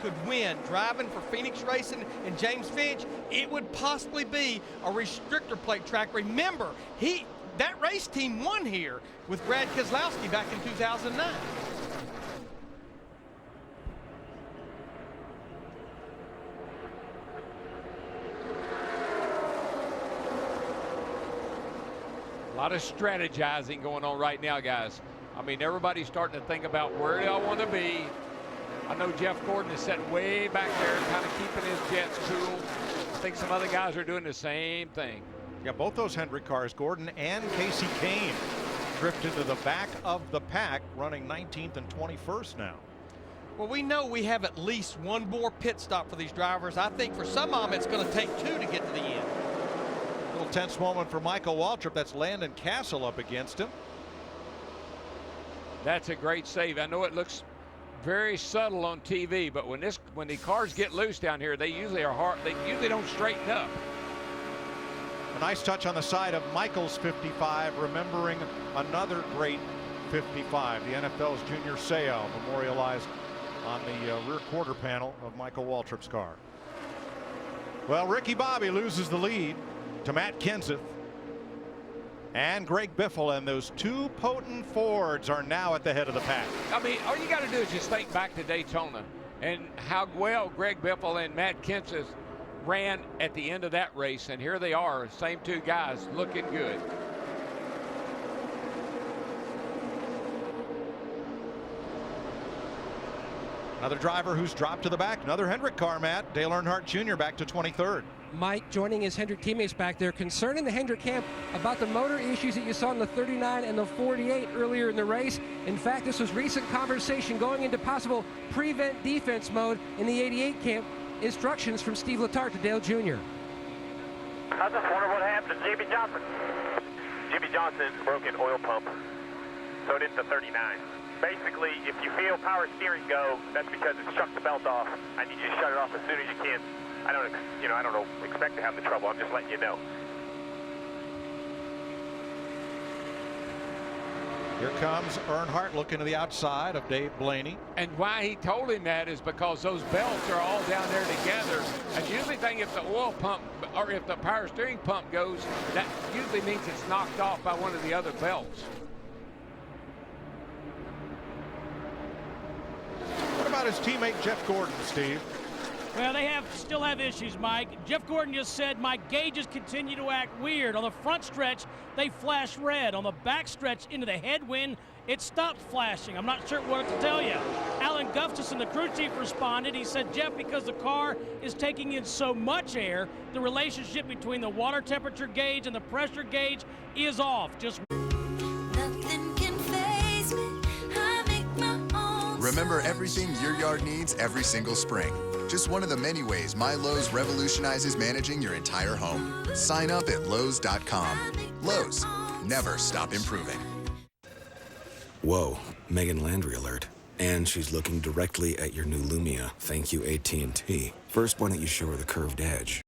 could win driving for Phoenix Racing and James Finch, it would possibly be a restrictor plate track. Remember, that race team won here with Brad Keselowski back in 2009. A lot of strategizing going on right now, guys. I mean, everybody's starting to think about where do I want to be. I know Jeff Gordon is sitting way back there, kind of keeping his jets cool. I think some other guys are doing the same thing. Yeah, both those Hendrick cars, Gordon and Casey Kane, drifted to the back of the pack, running 19th and 21st now. Well, we know we have at least one more pit stop for these drivers. I think for some of them, it's going to take two to get to the end. Little tense moment for Michael Waltrip. That's Landon Castle up against him. That's a great save. I know it looks very subtle on TV, but when the cars get loose down here, they usually are hard. They usually don't straighten up. A nice touch on the side of Michael's 55, remembering another great 55, the NFL's Junior Seau, memorialized on the rear quarter panel of Michael Waltrip's car. Well, Ricky Bobby loses the lead to Matt Kenseth and Greg Biffle, and those two potent Fords are now at the head of the pack. I mean, all you got to do is just think back to Daytona and how well Greg Biffle and Matt Kenseth ran at the end of that race, and here they are, same two guys, looking good. Another driver who's dropped to the back, another Hendrick car, Matt. Dale Earnhardt Jr. back to 23rd. Mike joining his Hendrick teammates back there, concerned in the Hendrick camp about the motor issues that you saw in the 39 and the 48 earlier in the race. In fact, this was recent conversation going into possible prevent defense mode in the 88 camp. Instructions from Steve Letarte to Dale Jr. I just wonder what happened to Jimmy Johnson. Jimmy Johnson broke an oil pump, so did the 39. Basically, if you feel power steering go, that's because it struck the belt off. I need you to shut it off as soon as you can. I don't expect to have the trouble. I'm just letting you know. Here comes Earnhardt looking to the outside of Dave Blaney. And why he told him that is because those belts are all down there together. And usually think if the oil pump or if the power steering pump goes, that usually means it's knocked off by one of the other belts. What about his teammate Jeff Gordon, Steve? Well, they still have issues, Mike. Jeff Gordon just said my gauges continue to act weird. On the front stretch, they flash red. On the back stretch into the headwind, it stopped flashing. I'm not sure what to tell you. Alan Gustafson, the crew chief, responded. He said, Jeff, because the car is taking in so much air, the relationship between the water temperature gauge and the pressure gauge is off. Just Nothing can faze me. I make my own. Remember everything your yard needs every single spring. Just one of the many ways My Lowe's revolutionizes managing your entire home. Sign up at Lowe's.com. Lowe's, never stop improving. Whoa, Megan Landry alert. And she's looking directly at your new Lumia. Thank you, AT&T. First, why don't you show her the curved edge?